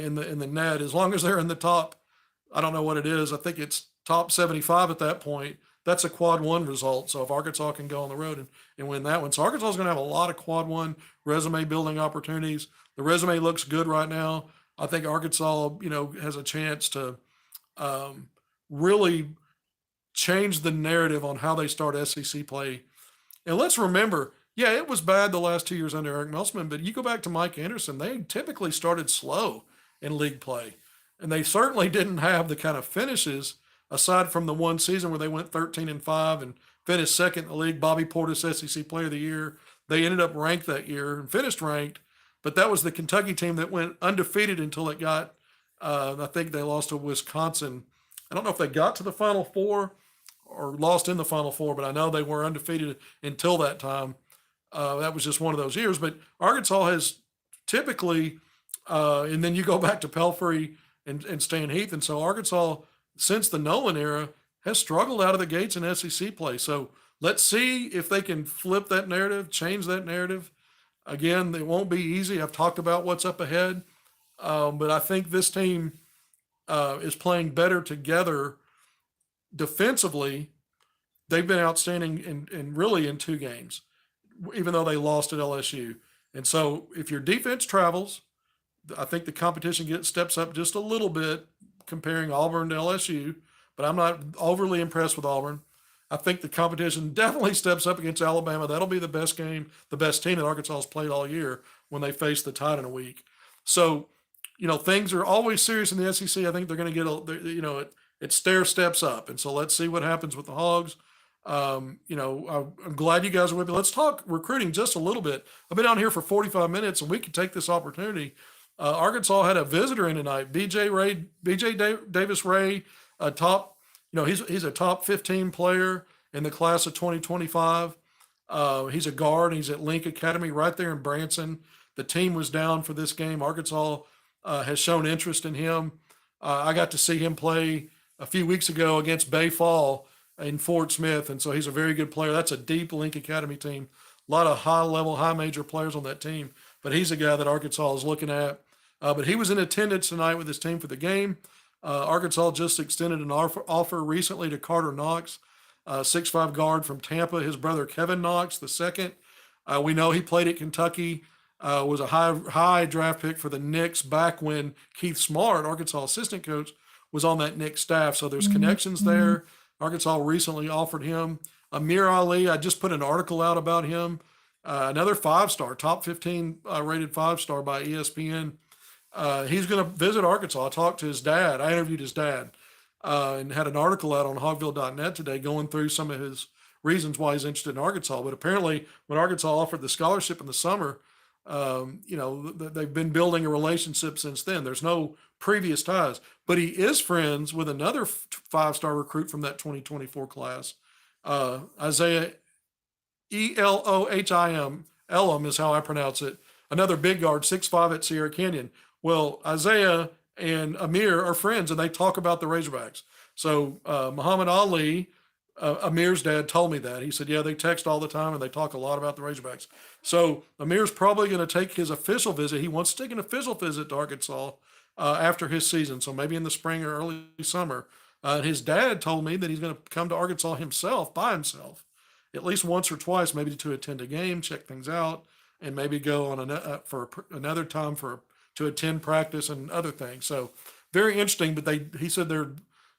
in the net, as long as they're in the top, I don't know what it is. I think it's top 75 at that point. That's a quad one result. So if Arkansas can go on the road and win that one, so Arkansas is going to have a lot of quad one resume building opportunities. The resume looks good right now. I think Arkansas, has a chance to really change the narrative on how they start SEC play. And let's remember, yeah, it was bad the last 2 years under Eric Musselman, but you go back to Mike Anderson, they typically started slow in league play. And they certainly didn't have the kind of finishes aside from the one season where they went 13-5 and finished second in the league. Bobby Portis, SEC Player of the Year. They ended up ranked that year and finished ranked, but that was the Kentucky team that went undefeated until it got, I think they lost to Wisconsin. I don't know if they got to the Final Four or lost in the Final Four, but I know they were undefeated until that time. That was just one of those years. But Arkansas has typically, and then you go back to Pelfrey and Stan Heath, and so Arkansas, since the Nolan era, has struggled out of the gates in SEC play. So let's see if they can flip that narrative, change that narrative. Again, it won't be easy. I've talked about what's up ahead, but I think this team is playing better together defensively they've been outstanding in really in 2 games, even though they lost at LSU. And so if your defense travels, I think the competition steps up just a little bit comparing Auburn to LSU, but I'm not overly impressed with Auburn. I think the competition definitely steps up against Alabama. That'll be the best game, the best team that Arkansas has played all year when they face the Tide in a week. So, things are always serious in the SEC. I think they're going to it stair steps up. And so let's see what happens with the Hogs. I'm glad you guys are with me. Let's talk recruiting just a little bit. I've been on here for 45 minutes, and we can take this opportunity. Arkansas had a visitor in tonight, Davis Ray, a top, he's a top 15 player in the class of 2025. He's a guard. He's at Link Academy right there in Branson. The team was down for this game. Arkansas has shown interest in him. I got to see him play a few weeks ago against Bay Fall in Fort Smith, and so he's a very good player. That's a deep Link Academy team. A lot of high-level, high-major players on that team, but he's a guy that Arkansas is looking at. But he was in attendance tonight with his team for the game. Arkansas just extended an offer recently to Carter Knox, 6'5" guard from Tampa. His brother Kevin Knox, the second. We know he played at Kentucky, was a high draft pick for the Knicks back when Keith Smart, Arkansas assistant coach, was on that Knicks staff. So there's connections there. Arkansas recently offered him. Amir Ali, I just put an article out about him. Another 5-star, top 15 rated 5-star by ESPN. He's going to visit Arkansas. I talked to his dad. I interviewed his dad and had an article out on Hogville.net today going through some of his reasons why he's interested in Arkansas. But apparently when Arkansas offered the scholarship in the summer, they've been building a relationship since then. There's no previous ties. But he is friends with another 5-star recruit from that 2024 class, Isaiah Elohim. Elam is how I pronounce it. Another big guard, 6'5" at Sierra Canyon. Well, Isaiah and Amir are friends, and they talk about the Razorbacks. So Muhammad Ali, Amir's dad, told me that. He said, yeah, they text all the time, and they talk a lot about the Razorbacks. So Amir's probably going to take his official visit. He wants to take an official visit to Arkansas after his season, so maybe in the spring or early summer. His dad told me that he's going to come to Arkansas himself, by himself, at least once or twice, maybe to attend a game, check things out, and maybe go on for another time to attend practice and other things. So very interesting, but he said they're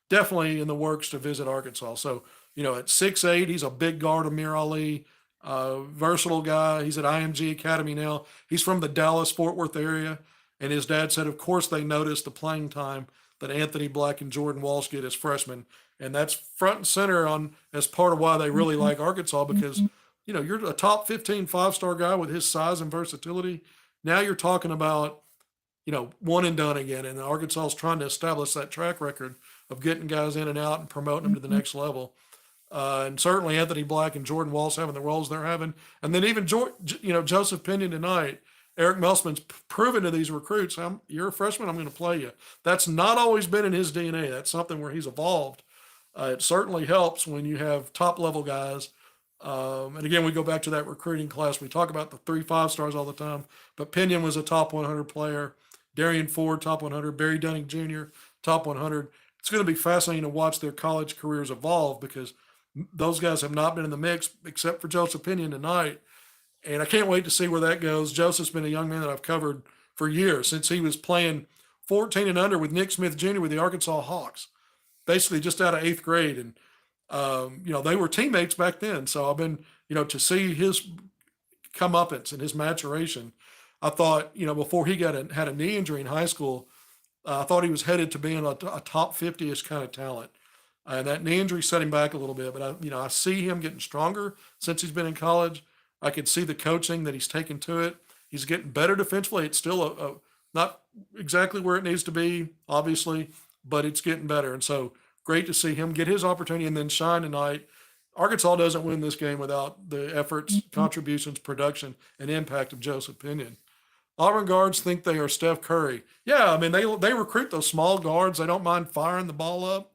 definitely in the works to visit Arkansas. So, at 6'8", he's a big guard, Amir Ali, versatile guy. He's at IMG Academy now. He's from the Dallas-Fort Worth area, and his dad said, of course, they noticed the playing time that Anthony Black and Jordan Walsh get as freshmen, and that's front and center as part of why they really like Arkansas because, you're a top 15 5-star guy with his size and versatility. Now you're talking about, one and done again, and Arkansas is trying to establish that track record of getting guys in and out and promoting them to the next level. And certainly Anthony Black and Jordan Walsh having the roles they're having. And then even, Joseph Pinion tonight, Eric Melsman's proven to these recruits, you're a freshman, I'm going to play you. That's not always been in his DNA. That's something where he's evolved. It certainly helps when you have top-level guys. And again, we go back to that recruiting class. We talk about the 3 5-stars all the time, but Pinion was a top 100 player. Darian Ford, top 100. Barry Dunning Jr., top 100. It's going to be fascinating to watch their college careers evolve because those guys have not been in the mix except for Joseph Pinion tonight. And I can't wait to see where that goes. Joseph's been a young man that I've covered for years since he was playing 14 and under with Nick Smith Jr. with the Arkansas Hawks, basically just out of 8th grade. And, they were teammates back then. So I've been, to see his comeuppance and his maturation. I thought, before he had a knee injury in high school, I thought he was headed to being a top 50-ish kind of talent. And that knee injury set him back a little bit. But, I see him getting stronger since he's been in college. I could see the coaching that he's taken to it. He's getting better defensively. It's still not exactly where it needs to be, obviously, but it's getting better. And so great to see him get his opportunity and then shine tonight. Arkansas doesn't win this game without the efforts, contributions, production, and impact of Joseph Pinion. Auburn guards think they are Steph Curry. Yeah, I mean, they recruit those small guards. They don't mind firing the ball up.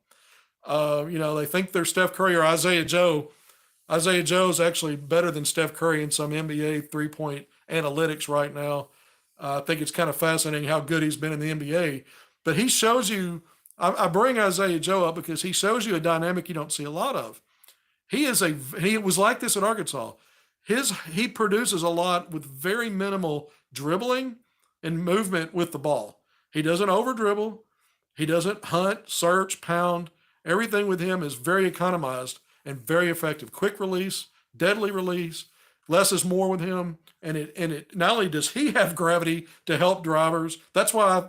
They think they're Steph Curry or Isaiah Joe. Isaiah Joe is actually better than Steph Curry in some NBA three-point analytics right now. I think it's kind of fascinating how good he's been in the NBA. But he shows you, I bring Isaiah Joe up because he shows you a dynamic you don't see a lot of. He was like this at Arkansas. He produces a lot with very minimal dribbling and movement with the ball. He doesn't over dribble. He doesn't hunt, search, pound. Everything with him is very economized and very effective. Quick release, deadly release. Less is more with him, and it not only does he have gravity to help drivers. That's why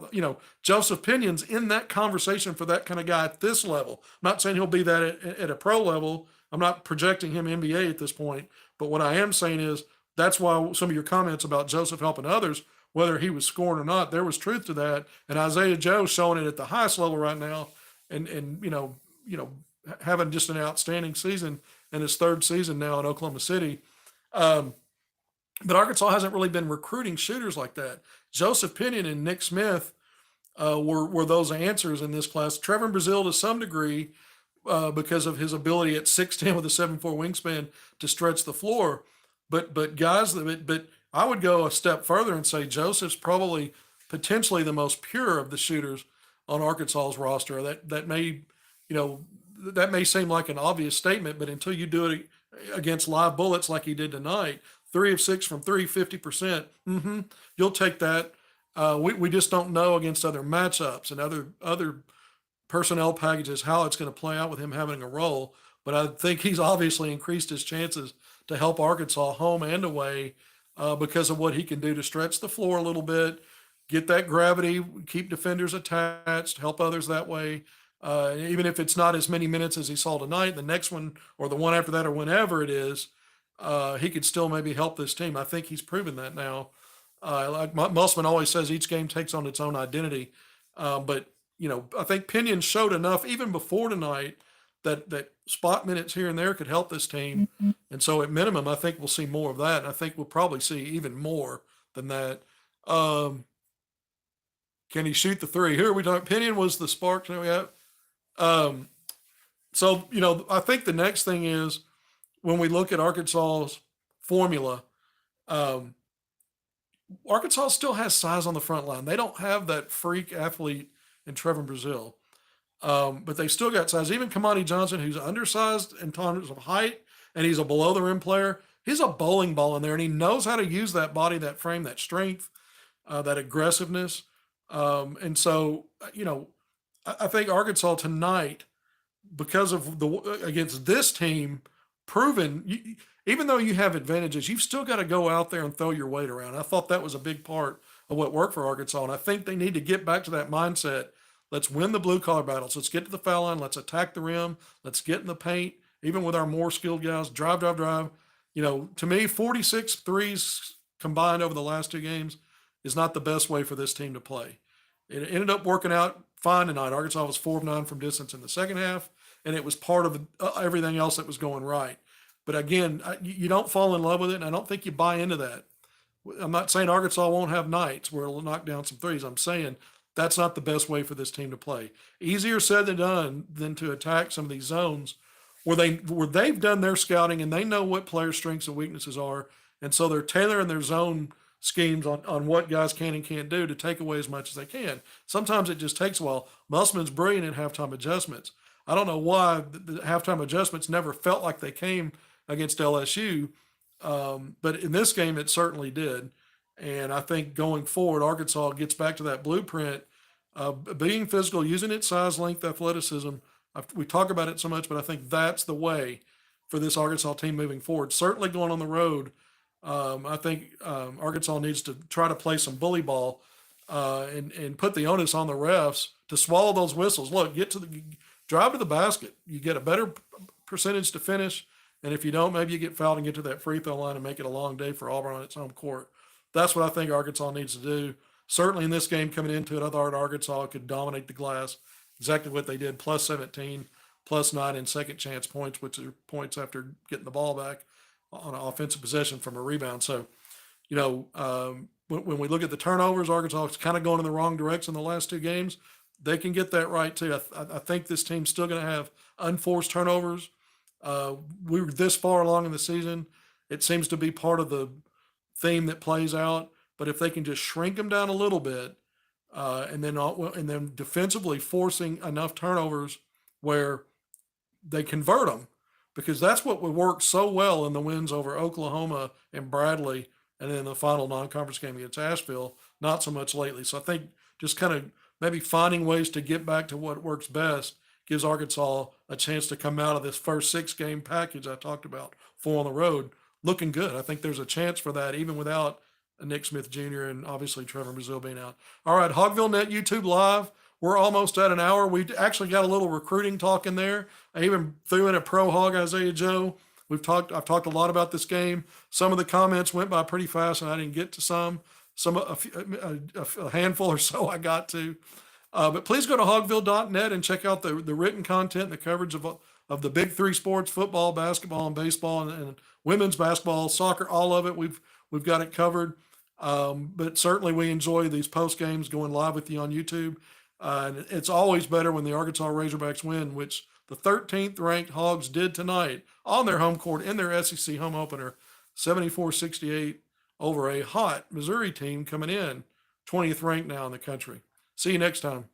Joseph Pinion's in that conversation for that kind of guy at this level. I'm not saying he'll be that at a pro level. I'm not projecting him NBA at this point, but what I am saying is that's why some of your comments about Joseph helping others, whether he was scoring or not, there was truth to that. And Isaiah Joe's showing it at the highest level right now, and having just an outstanding season in his third season now in Oklahoma City. But Arkansas hasn't really been recruiting shooters like that. Joseph Pinion and Nick Smith were those answers in this class. Trevor Brazile to some degree because of his ability at 6'10" with a 7'4" wingspan to stretch the floor. But guys, but I would go a step further and say Joseph's probably potentially the most pure of the shooters on Arkansas's roster. That may seem like an obvious statement, but until you do it against live bullets like he did tonight, 3 of 6 from 3, 50%. You'll take that. We just don't know against other matchups and other personnel packages how it's going to play out with him having a role. But I think he's obviously increased his chances to help Arkansas home and away because of what he can do to stretch the floor a little bit, get that gravity, keep defenders attached, help others that way. Even if it's not as many minutes as he saw tonight, the next one or the one after that or whenever it is, he could still maybe help this team. I think he's proven that now. Like Musselman always says, each game takes on its own identity. But I think Pinion showed enough even before tonight that spot minutes here and there could help this team. And so at minimum, I think we'll see more of that. And I think we'll probably see even more than that. Can he shoot the three? Here we talk. Pinion was the spark. So, I think the next thing is when we look at Arkansas's formula, Arkansas still has size on the front line. They don't have that freak athlete in Trevor Brazile, but they still got size. Even Kamani Johnson, who's undersized in terms of height, and he's a below the rim player, he's a bowling ball in there, and he knows how to use that body, that frame, that strength, that aggressiveness. And so, I think Arkansas tonight, because of against this team, proven, even though you have advantages, you've still got to go out there and throw your weight around. I thought that was a big part of what worked for Arkansas, and I think they need to get back to that mindset. Let's win the blue collar battles. Let's get to the foul line. Let's attack the rim. Let's get in the paint, even with our more skilled guys. Drive. To me, 46 threes combined over the last 2 games is not the best way for this team to play. It ended up working out fine tonight. Arkansas was 4 of 9 from distance in the second half, and it was part of everything else that was going right. But again, you don't fall in love with it, and I don't think you buy into that. I'm not saying Arkansas won't have nights where it'll knock down some threes. I'm saying that's not the best way for this team to play. Easier said than done than to attack some of these zones where they've done their scouting and they know what players' strengths and weaknesses are, and so they're tailoring their zone schemes on what guys can and can't do to take away as much as they can. Sometimes it just takes a while. Musselman's brilliant in halftime adjustments. I don't know why the halftime adjustments never felt like they came against LSU, but in this game it certainly did. And I think going forward, Arkansas gets back to that blueprint of being physical, using its size, length, athleticism. We talk about it so much, but I think that's the way for this Arkansas team moving forward. Certainly going on the road, I think Arkansas needs to try to play some bully ball and put the onus on the refs to swallow those whistles. Look, drive to the basket. You get a better percentage to finish, and if you don't, maybe you get fouled and get to that free throw line and make it a long day for Auburn on its home court. That's what I think Arkansas needs to do. Certainly in this game coming into it, I thought Arkansas could dominate the glass. Exactly what they did, plus 17, plus 9 in second chance points, which are points after getting the ball back on an offensive possession from a rebound. So, when we look at the turnovers, Arkansas is kind of going in the wrong direction the last 2 games. They can get that right too. I think this team's still going to have unforced turnovers. We were this far along in the season. It seems to be part of the theme that plays out. But if they can just shrink them down a little bit, and then defensively forcing enough turnovers where they convert them, because that's what would work so well in the wins over Oklahoma and Bradley, and then the final non-conference game against Asheville. Not so much lately. So I think just kind of maybe finding ways to get back to what works best gives Arkansas a chance to come out of this first 6-game package I talked about, 4 on the road, looking good. I think there's a chance for that even without Nick Smith Jr. and obviously Trevor Brazile being out. All right, Hogvillenet YouTube Live. We're almost at an hour. We actually got a little recruiting talk in there. I even threw in a pro hog, Isaiah Joe. I've talked a lot about this game. Some of the comments went by pretty fast, and I didn't get to some. A handful or so I got to. But please go to hogville.net and check out the written content, the coverage of the big 3 sports: football, basketball, and baseball, and women's basketball, soccer, all of it. We've got it covered. But certainly we enjoy these post games going live with you on YouTube. And it's always better when the Arkansas Razorbacks win, which the 13th ranked Hogs did tonight on their home court in their SEC home opener, 74-68 over a hot Missouri team coming in 20th ranked now in the country. See you next time.